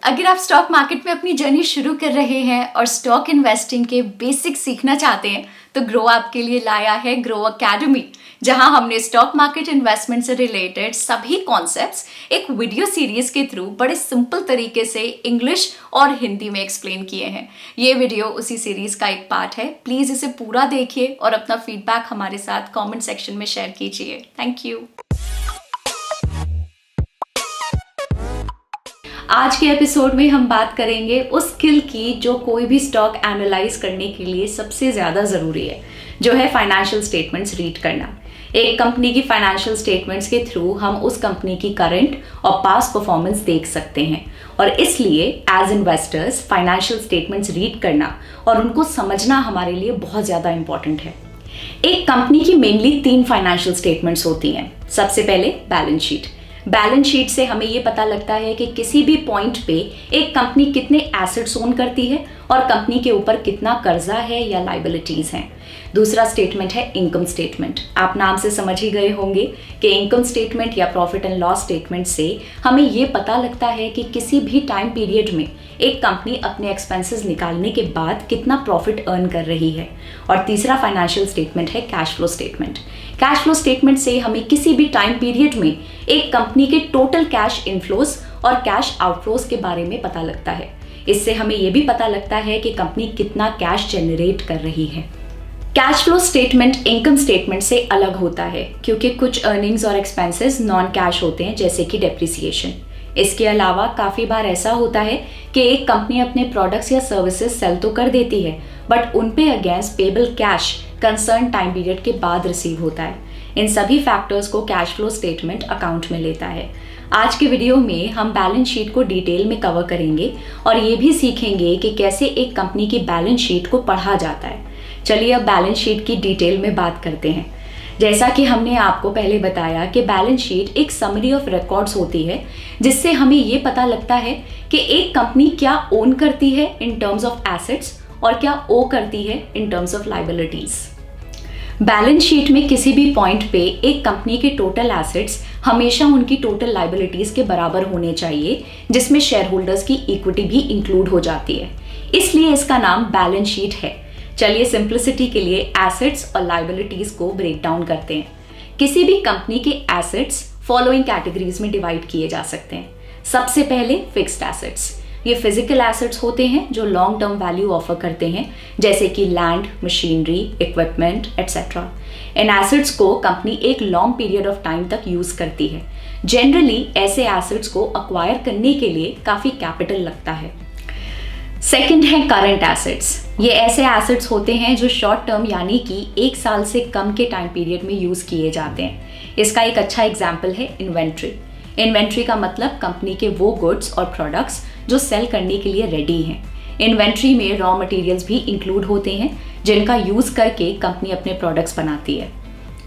अगर आप stock market में अपनी जर्नी शुरू कर रहे हैं और स्टॉक इन्वेस्टिंग के बेसिक सीखना चाहते हैं तो ग्रो आपके लिए लाया है ग्रो अकेडमी, जहां हमने स्टॉक मार्केट इन्वेस्टमेंट से रिलेटेड सभी कॉन्सेप्ट्स एक वीडियो सीरीज के थ्रू बड़े सिंपल तरीके से इंग्लिश और हिंदी में एक्सप्लेन किए हैं। ये वीडियो उसी सीरीज का एक पार्ट है। प्लीज इसे पूरा देखिए और अपना फीडबैक हमारे साथ कमेंट सेक्शन में शेयर कीजिए। Thank you. आज के एपिसोड में हम बात करेंगे उस स्किल की जो कोई भी स्टॉक एनालाइज करने के लिए सबसे ज्यादा जरूरी है, जो है फाइनेंशियल स्टेटमेंट्स रीड करना। एक कंपनी की फाइनेंशियल स्टेटमेंट्स के थ्रू हम उस कंपनी की करंट और पास्ट परफॉर्मेंस देख सकते हैं, और इसलिए as investors financial statements read करना और उनको समझना हमारे लिए बहुत ज्यादा इंपॉर्टेंट है। एक कंपनी की मेनली 3 फाइनेंशियल स्टेटमेंट्स होती हैं। सबसे पहले बैलेंस शीट। बैलेंस शीट से हमें ये पता लगता है कि किसी भी पॉइंट पे एक कंपनी कितने एसेट्स ओन करती है और कंपनी के ऊपर कितना कर्जा है या लायबिलिटीज हैं। दूसरा स्टेटमेंट है इनकम स्टेटमेंट। आप नाम से समझ ही गए होंगे कि इनकम स्टेटमेंट या प्रॉफिट एंड लॉस स्टेटमेंट से हमें ये पता लगता है कि किसी भी टाइम पीरियड में एक कंपनी अपने एक्सपेंसेस निकालने के बाद कितना प्रॉफिट अर्न कर रही है। और तीसरा फाइनेंशियल स्टेटमेंट है cash flow statement. Cash flow statement से हमें किसी भी टाइम पीरियड में एक कंपनी के टोटल कैश इनफ्लोज और कैश आउटफ्लोज के बारे में पता लगता है। इससे हमें यह भी पता लगता है कि कंपनी कितना कैश जनरेट कर रही है। Cash flow statement income statement से अलग होता है क्योंकि कुछ अर्निंग्स और एक्सपेंसेस नॉन कैश होते हैं, जैसे कि डेप्रिसिएशन। इसके अलावा काफ़ी बार ऐसा होता है कि एक कंपनी अपने प्रोडक्ट्स या सर्विसेज सेल तो कर देती है, बट उन पे against payable cash concern time period के बाद रिसीव होता है। इन सभी फैक्टर्स को कैश फ्लो स्टेटमेंट अकाउंट में लेता है। आज के वीडियो में हम बैलेंस शीट को डिटेल में कवर करेंगे और ये भी सीखेंगे कि कैसे एक कंपनी की बैलेंस शीट को पढ़ा जाता है। चलिए अब बैलेंस शीट की डिटेल में बात करते हैं। जैसा कि हमने आपको पहले बताया कि बैलेंस शीट एक समरी ऑफ रिकॉर्ड्स होती है, जिससे हमें ये पता लगता है कि एक कंपनी क्या ओन करती है इन टर्म्स ऑफ एसेट्स और क्या ओ करती है in terms of liabilities. Balance sheet में किसी भी पॉइंट पे एक कंपनी के टोटल एसेट्स हमेशा उनकी टोटल लायबिलिटीज के बराबर होने चाहिए, जिसमें शेयर होल्डर्स की इक्विटी भी इंक्लूड हो जाती है। इसलिए इसका नाम बैलेंस शीट है। चलिए सिंप्लिसिटी के लिए एसेट्स और लायबिलिटीज को ब्रेक डाउन करते हैं। किसी भी कंपनी के एसेट्स फॉलोइंग कैटेगरीज में डिवाइड किए जा सकते हैं। सबसे पहले फिक्स्ड एसेट्स। ये फिजिकल एसेट्स होते हैं जो लॉन्ग टर्म वैल्यू ऑफर करते हैं, जैसे कि लैंड, मशीनरी, इक्विपमेंट एटसेट्रा। इन एसेट्स को कंपनी एक लॉन्ग पीरियड ऑफ टाइम तक यूज करती है। जनरली ऐसे एसेट्स को अक्वायर करने के लिए काफी कैपिटल लगता है। सेकंड है करंट एसेट्स। ये ऐसे एसेट्स होते हैं जो शॉर्ट टर्म यानी कि 1 साल से कम के टाइम पीरियड में यूज किए जाते हैं। इसका एक अच्छा एग्जाम्पल है इन्वेंट्री। इन्वेंट्री का मतलब कंपनी के वो गुड्स और प्रोडक्ट्स जो सेल करने के लिए रेडी हैं। इन्वेंट्री में रॉ मटेरियल्स भी इंक्लूड होते हैं जिनका यूज करके कंपनी अपने प्रोडक्ट्स बनाती है।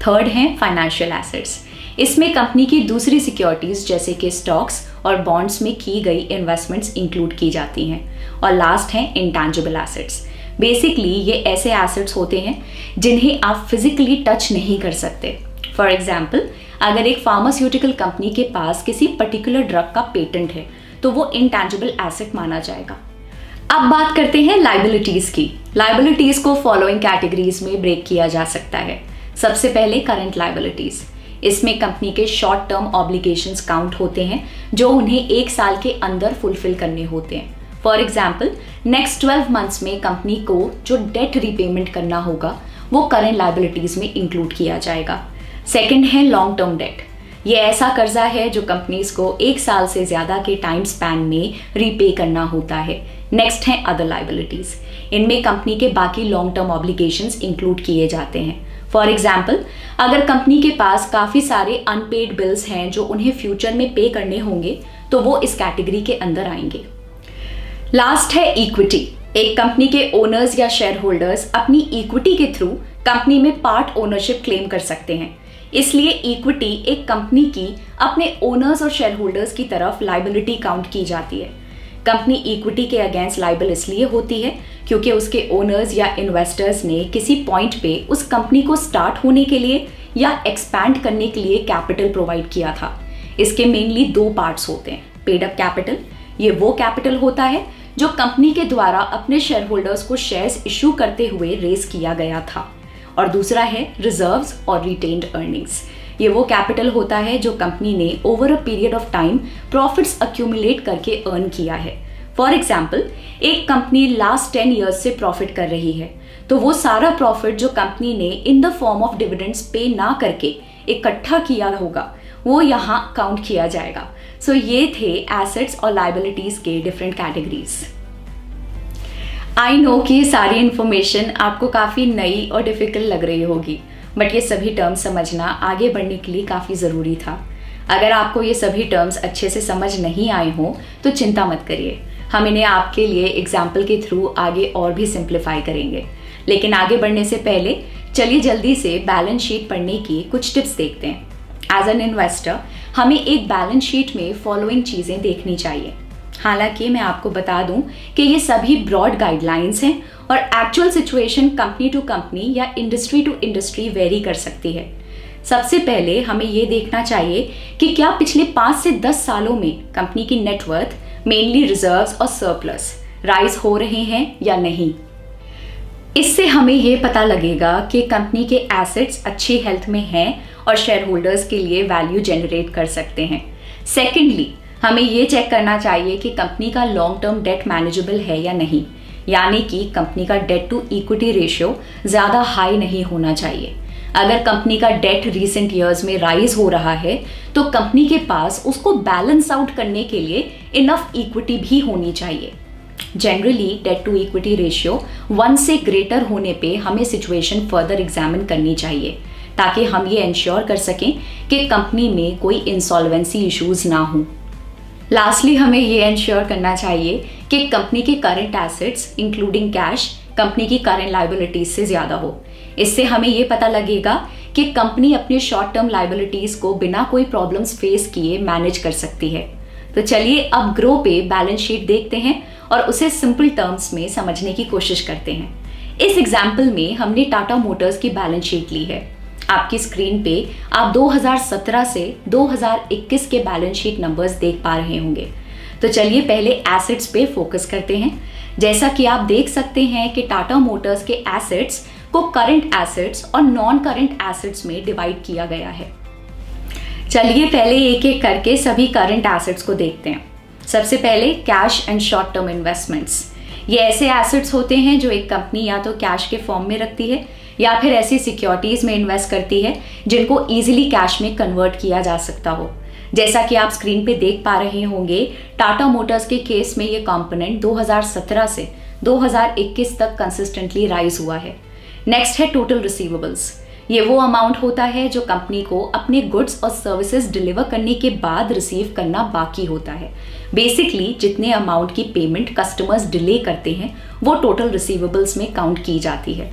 थर्ड है फाइनेंशियल एसेट्स। इसमें कंपनी की दूसरी सिक्योरिटीज जैसे कि स्टॉक्स और बॉन्ड्स में की गई इन्वेस्टमेंट्स इंक्लूड की जाती हैं। और लास्ट है इंटैंजिबल एसेट्स। बेसिकली ये ऐसे एसेट्स होते हैं जिन्हें आप फिजिकली टच नहीं कर सकते। फॉर एग्जाम्पल, अगर एक फार्मास्यूटिकल कंपनी के पास किसी पर्टिकुलर ड्रग का पेटेंट है तो वो इंटैंजिबल एसेट माना जाएगा। अब बात करते हैं लायबिलिटीज की। लायबिलिटीज को फॉलोइंग कैटेगरीज में ब्रेक किया जा सकता है। सबसे पहले करंट लायबिलिटीज। इसमें कंपनी के शॉर्ट टर्म ऑब्लिगेशंस काउंट होते हैं जो उन्हें 1 साल के अंदर फुलफिल करने होते हैं। फॉर एग्जाम्पल, नेक्स्ट 12 मंथ्स में कंपनी को जो डेट रीपेमेंट करना होगा वो करंट लायबिलिटीज में इंक्लूड किया जाएगा। सेकेंड है लॉन्ग टर्म डेट। ये ऐसा कर्जा है जो कंपनीज को 1 साल से ज्यादा के टाइम स्पैन में रीपे करना होता है। नेक्स्ट है अदर लायबिलिटीज। इनमें कंपनी के बाकी लॉन्ग टर्म ऑब्लिगेशंस इंक्लूड किए जाते हैं। फॉर एग्जाम्पल, अगर कंपनी के पास काफी सारे अनपेड बिल्स हैं जो उन्हें फ्यूचर में पे करने होंगे तो वो इस कैटेगरी के अंदर आएंगे। लास्ट है इक्विटी। एक कंपनी के ओनर्स या शेयर होल्डर्स अपनी इक्विटी के थ्रू कंपनी में पार्ट ओनरशिप क्लेम कर सकते हैं। इसलिए इक्विटी एक कंपनी की अपने ओनर्स और शेयर होल्डर्स की तरफ लायबिलिटी काउंट की जाती है। कंपनी इक्विटी के अगेंस्ट लायबल इसलिए होती है क्योंकि उसके ओनर्स या इन्वेस्टर्स ने किसी पॉइंट पे उस कंपनी को स्टार्ट होने के लिए या एक्सपैंड करने के लिए कैपिटल प्रोवाइड किया था। इसके मेनली 2 पार्ट्स होते हैं, पेड अप कैपिटल ये वो कैपिटल होता है जो कंपनी के द्वारा अपने शेयर होल्डर्स को शेयर्स इशू करते हुए रेज किया गया था। और दूसरा है रिजर्व्स और रिटेन्ड अर्निंग्स। ये वो कैपिटल होता है जो कंपनी ने over a period of time profits accumulate करके अर्न किया है। फॉर एग्जाम्पल, एक कंपनी लास्ट 10 ईयर्स से प्रॉफिट कर रही है, तो वो सारा प्रॉफिट जो कंपनी ने in the form of dividends पे ना करके इकट्ठा किया होगा, वो यहाँ काउंट किया जाएगा। सो ये थे एसेट्स और लायबिलिटीज के डिफरेंट कैटेगरीज। आई नो कि ये सारी इंफॉर्मेशन आपको काफ़ी नई और डिफिकल्ट लग रही होगी, बट ये सभी टर्म्स समझना आगे बढ़ने के लिए काफ़ी ज़रूरी था। अगर आपको ये सभी टर्म्स अच्छे से समझ नहीं आए हों तो चिंता मत करिए, हम इन्हें आपके लिए एग्जाम्पल के थ्रू आगे और भी सिंप्लीफाई करेंगे। लेकिन आगे बढ़ने से पहले चलिए जल्दी से बैलेंस शीट पढ़ने की कुछ टिप्स देखते हैं। एज एन इन्वेस्टर हमें एक बैलेंस शीट में फॉलोइंग चीज़ें देखनी चाहिए। हालांकि मैं आपको बता दूं कि ये सभी ब्रॉड गाइडलाइंस हैं और actual situation company to company या इंडस्ट्री टू इंडस्ट्री वेरी कर सकती है। सबसे पहले हमें ये देखना चाहिए कि क्या पिछले 5 से 10 सालों में कंपनी की नेटवर्थ, मेनली रिजर्व्स और सरप्लस, राइज हो रहे हैं या नहीं। इससे हमें ये पता लगेगा कि कंपनी के एसेट्स अच्छी हेल्थ में हैं और शेयर होल्डर्स के लिए वैल्यू जनरेट कर सकते हैं। सेकेंडली, हमें ये चेक करना चाहिए कि कंपनी का लॉन्ग टर्म डेट मैनेजेबल है या नहीं, यानी कि कंपनी का डेट टू इक्विटी रेशियो ज़्यादा हाई नहीं होना चाहिए। अगर कंपनी का डेट रीसेंट ईयर्स में राइज हो रहा है तो कंपनी के पास उसको बैलेंस आउट करने के लिए इनफ इक्विटी भी होनी चाहिए। Generally debt to equity ratio 1 से ग्रेटर होने पे हमें सिचुएशन फर्दर एग्जामिन करनी चाहिए, ताकि हम ये इंश्योर कर सकें कि कंपनी में कोई इंसॉल्वेंसी इश्यूज ना हो। लास्टली, हमें ये इंश्योर करना चाहिए कि कंपनी के current assets including cash company की करंट लायबिलिटीज से ज़्यादा हो। इससे हमें ये पता लगेगा कि कंपनी अपने शॉर्ट टर्म लायबिलिटीज को बिना कोई प्रॉब्लम्स फेस किए मैनेज कर सकती है। तो चलिए अब ग्रो पे बैलेंस शीट देखते हैं और उसे सिंपल टर्म्स में समझने की कोशिश करते हैं। इस एग्जाम्पल में हमने टाटा मोटर्स की बैलेंस शीट ली है। आपकी स्क्रीन पे आप 2017 से 2021 के बैलेंस शीट नंबर्स देख पा रहे होंगे। तो चलिए पहले एसेट्स पे फोकस करते हैं। जैसा कि आप देख सकते हैं कि टाटा मोटर्स के एसेट्स को करंट एसेट्स और नॉन करंट एसेट्स में डिवाइड किया गया है। चलिए पहले एक एक करके सभी करंट एसेट्स को देखते हैं। सबसे पहले cash and short term investments. ये ऐसे एसेट्स होते हैं जो एक कंपनी या तो कैश के फॉर्म में रखती है या फिर ऐसी सिक्योरिटीज में इन्वेस्ट करती है जिनको इजीली कैश में कन्वर्ट किया जा सकता हो। जैसा कि आप स्क्रीन पे देख पा रहे होंगे, टाटा मोटर्स के केस में ये कंपोनेंट 2017 से 2021 तक कंसिस्टेंटली राइज हुआ है। नेक्स्ट है टोटल रिसीवेबल्स। ये वो अमाउंट होता है जो कंपनी को अपने गुड्स और सर्विसेज डिलीवर करने के बाद रिसीव करना बाकी होता है। बेसिकली जितने अमाउंट की पेमेंट कस्टमर्स डिले करते हैं वो टोटल रिसीवेबल्स में काउंट की जाती है।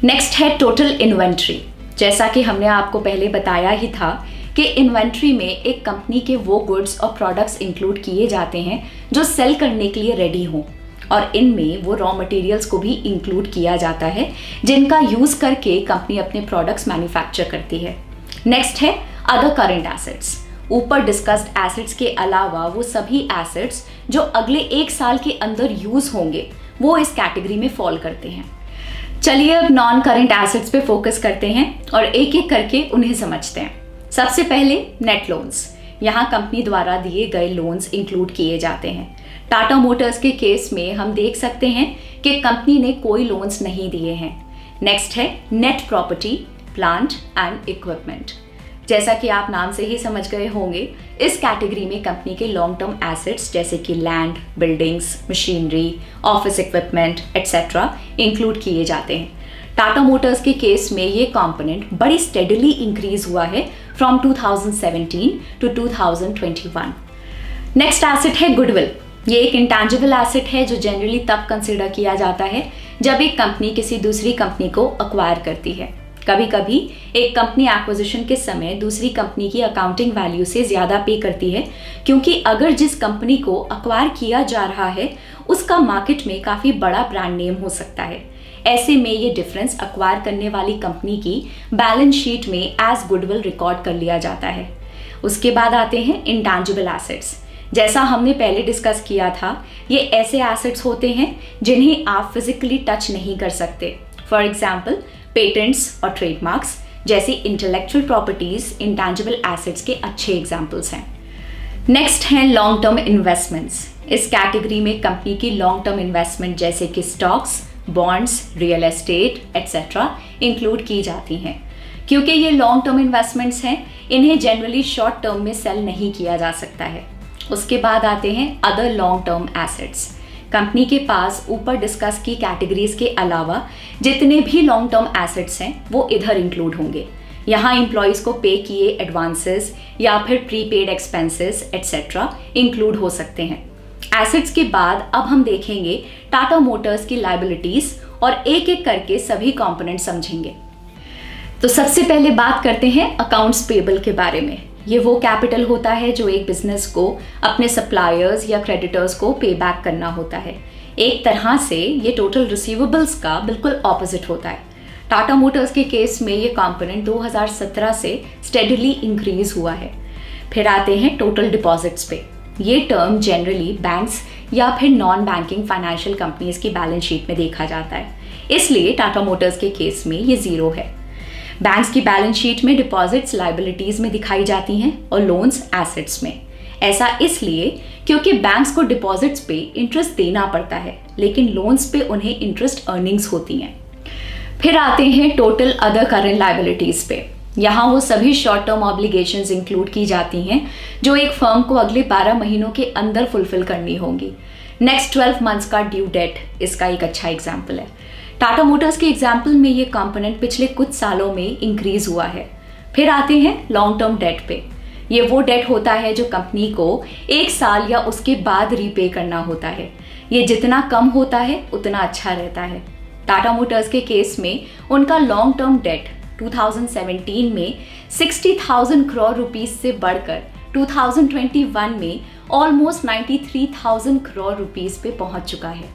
नेक्स्ट है टोटल इन्वेंट्री। जैसा कि हमने आपको पहले बताया ही था कि इन्वेंट्री में एक कंपनी के वो गुड्स और प्रोडक्ट्स इंक्लूड किए जाते हैं जो सेल करने के लिए रेडी हों, और इनमें वो रॉ मटेरियल्स को भी इंक्लूड किया जाता है जिनका यूज़ करके कंपनी अपने प्रोडक्ट्स मैन्युफैक्चर करती है। नेक्स्ट है अदर करंट एसेट्स। ऊपर डिस्कस्ड एसेट्स के अलावा वो सभी एसेट्स जो अगले 1 साल के अंदर यूज़ होंगे वो इस कैटेगरी में फॉल करते हैं। चलिए अब नॉन करंट एसेट्स पे फोकस करते हैं और एक एक करके उन्हें समझते हैं। सबसे पहले नेट लोन्स। यहाँ कंपनी द्वारा दिए गए लोन्स इंक्लूड किए जाते हैं। टाटा मोटर्स के केस में हम देख सकते हैं कि कंपनी ने कोई लोन्स नहीं दिए हैं। नेक्स्ट है net property, plant and equipment. जैसा कि आप नाम से ही समझ गए होंगे, इस कैटेगरी में कंपनी के लॉन्ग टर्म एसेट्स जैसे कि land, buildings, machinery, office equipment etcetera include किए जाते हैं। टाटा मोटर्स के केस में ये कंपोनेंट बड़ी स्टेडली इंक्रीज हुआ है फ्रॉम 2017 टू 2021। नेक्स्ट एसेट है गुडविल। ये एक इंटैंजिबल एसेट है जो जनरली तब कंसिडर किया जाता है जब एक कंपनी किसी दूसरी कंपनी को अक्वायर करती है। कभी कभी एक कंपनी एक्विजिशन के समय दूसरी कंपनी की अकाउंटिंग वैल्यू से ज़्यादा पे करती है, क्योंकि अगर जिस कंपनी को अक्वायर किया जा रहा है उसका मार्केट में काफ़ी बड़ा ब्रांड नेम हो सकता है। ऐसे में ये डिफरेंस अक्वायर करने वाली कंपनी की बैलेंस शीट में एज गुडविल रिकॉर्ड कर लिया जाता है। उसके बाद आते हैं इंटैंजिबल एसेट्स। जैसा हमने पहले डिस्कस किया था, ये ऐसे एसेट्स होते हैं जिन्हें आप फिजिकली टच नहीं कर सकते। फॉर एग्जाम्पल पेटेंट्स और ट्रेडमार्क्स जैसी इंटेलेक्चुअल प्रॉपर्टीज इंटैंजिबल एसेट्स के अच्छे एग्जाम्पल्स हैं। नेक्स्ट हैं लॉन्ग टर्म इन्वेस्टमेंट्स। इस कैटेगरी में कंपनी की लॉन्ग टर्म इन्वेस्टमेंट जैसे कि stocks, bonds, real estate etcetera include की जाती हैं। क्योंकि ये लॉन्ग टर्म इन्वेस्टमेंट्स हैं, इन्हें जनरली शॉर्ट टर्म में सेल नहीं किया जा सकता है। उसके बाद आते हैं other long term assets. Company के पास ऊपर डिस्कस की कैटेगरीज के अलावा जितने भी लॉन्ग टर्म एसेट्स हैं वो इधर इंक्लूड होंगे। यहाँ एम्प्लॉयज़ को पे किए एडवांसेस या फिर प्रीपेड एक्सपेंसेस एट्सेट्रा इंक्लूड हो सकते हैं। एसेट्स के बाद अब हम देखेंगे टाटा मोटर्स की लायबिलिटीज और एक एक करके सभी कंपोनेंट समझेंगे। तो सबसे पहले बात करते हैं अकाउंट्स पेबल के बारे में। ये वो कैपिटल होता है जो एक बिजनेस को अपने सप्लायर्स या क्रेडिटर्स को पे बैक करना होता है। एक तरह से ये टोटल रिसीवेबल्स का बिल्कुल ऑपोजिट होता है। टाटा मोटर्स के केस में ये कंपोनेंट 2017 से स्टेडीली इंक्रीज हुआ है। फिर आते हैं टोटल डिपॉजिट्स पे। ये टर्म जनरली बैंक्स या फिर नॉन बैंकिंग फाइनेंशियल कंपनीज की बैलेंस शीट में देखा जाता है, इसलिए टाटा मोटर्स के केस में ये जीरो है। बैंक्स की बैलेंस शीट में डिपॉजिट्स लायबिलिटीज में दिखाई जाती हैं और लोन्स एसेट्स में। ऐसा इसलिए क्योंकि बैंक्स को डिपॉजिट्स पे इंटरेस्ट देना पड़ता है, लेकिन लोन्स पे उन्हें इंटरेस्ट अर्निंग्स होती हैं। फिर आते हैं टोटल अदर करंट लायबिलिटीज पे। यहाँ वो सभी शॉर्ट टर्म ऑब्लिगेशंस इंक्लूड की जाती हैं जो एक फर्म को अगले 12 महीनों के अंदर फुलफिल करनी होंगी। नेक्स्ट 12 मंथ्स का ड्यू डेट इसका एक अच्छा एग्जाम्पल है। टाटा मोटर्स के एग्जाम्पल में ये कंपोनेंट पिछले कुछ सालों में इंक्रीज हुआ है। फिर आते हैं लॉन्ग टर्म डेट पे। ये वो डेट होता है जो कंपनी को 1 साल या उसके बाद रीपे करना होता है। ये जितना कम होता है उतना अच्छा रहता है। टाटा मोटर्स के केस में उनका लॉन्ग टर्म डेट 2017 में 60,000 करोड़ रुपीस से बढ़कर 2021 में ऑलमोस्ट 93,000 करोड़ रुपीस पे पहुंच चुका है।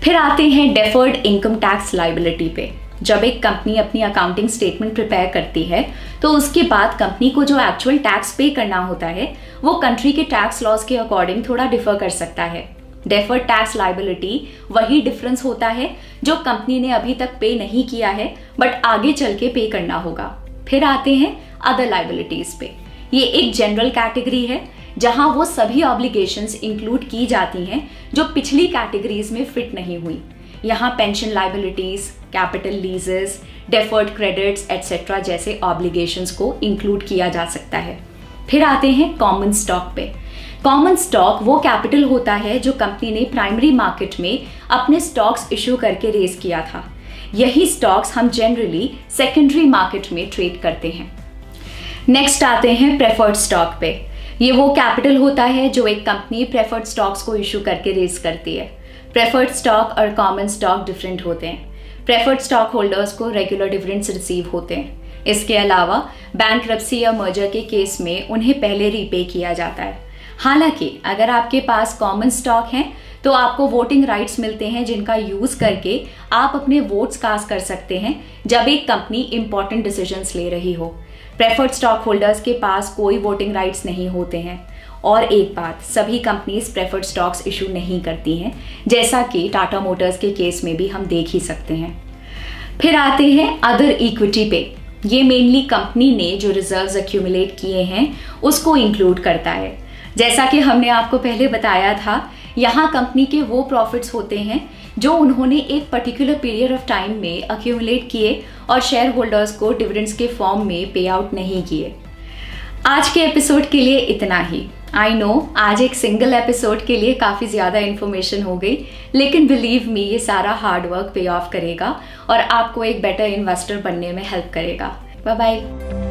फिर आते हैं डेफर्ड इनकम टैक्स लायबिलिटी पे। जब एक कंपनी अपनी अकाउंटिंग स्टेटमेंट प्रिपेयर करती है तो उसके बाद कंपनी को जो एक्चुअल टैक्स पे करना होता है वो कंट्री के टैक्स लॉज के अकॉर्डिंग थोड़ा डिफर कर सकता है। डेफर्ड टैक्स लायबिलिटी वही डिफरेंस होता है जो कंपनी ने अभी तक पे नहीं किया है बट आगे चल के पे करना होगा। फिर आते हैं अदर लायबिलिटीज पे। ये एक जनरल कैटेगरी है जहां वो सभी ऑब्लिगेशंस इंक्लूड की जाती हैं जो पिछली कैटेगरीज में फिट नहीं हुई। यहाँ pension liabilities, capital लीजेस, deferred credits etcetera जैसे ऑब्लिगेशंस को इंक्लूड किया जा सकता है। फिर आते हैं कॉमन स्टॉक पे। कॉमन स्टॉक वो कैपिटल होता है जो कंपनी ने प्राइमरी मार्केट में अपने स्टॉक्स इशू करके रेज किया था। यही स्टॉक्स हम जनरली सेकेंडरी मार्केट में ट्रेड करते हैं। नेक्स्ट आते हैं प्रेफर्ड स्टॉक पे। ये वो कैपिटल होता है जो एक कंपनी प्रेफर्ड स्टॉक्स को इशू करके रेज करती है। प्रेफर्ड स्टॉक और कॉमन स्टॉक डिफरेंट होते हैं। प्रेफर्ड स्टॉक होल्डर्स को रेगुलर डिविडेंड्स रिसीव होते हैं। इसके अलावा बैंकरप्सी या मर्जर के केस में उन्हें पहले रीपे किया जाता है। हालांकि अगर आपके पास कॉमन स्टॉक हैं तो आपको वोटिंग राइट्स मिलते हैं जिनका यूज करके आप अपने वोट्स कास्ट कर सकते हैं जब एक कंपनी इंपॉर्टेंट डिसीजंस ले रही हो। प्रेफर्ड स्टॉक होल्डर्स के पास कोई वोटिंग राइट्स नहीं होते हैं। और एक बात, सभी कंपनीज प्रेफर्ड स्टॉक्स इशू नहीं करती हैं, जैसा कि टाटा मोटर्स के केस में भी हम देख ही सकते हैं। फिर आते हैं अदर इक्विटी पे। ये मेनली कंपनी ने जो रिजर्व्स एक्यूमुलेट किए हैं उसको इंक्लूड करता है। जैसा कि हमने आपको पहले बताया था, यहाँ कंपनी के वो प्रॉफिट्स होते हैं जो उन्होंने एक पर्टिकुलर पीरियड ऑफ टाइम में एक्यूमुलेट किए और शेयर होल्डर्स को डिविडेंड्स के फॉर्म में पे आउट नहीं किए। आज के एपिसोड के लिए इतना ही। आई नो आज एक सिंगल एपिसोड के लिए काफ़ी ज़्यादा इन्फॉर्मेशन हो गई, लेकिन बिलीव मी ये सारा हार्ड वर्क पे ऑफ करेगा और आपको एक बेटर इन्वेस्टर बनने में हेल्प करेगा। Bye bye.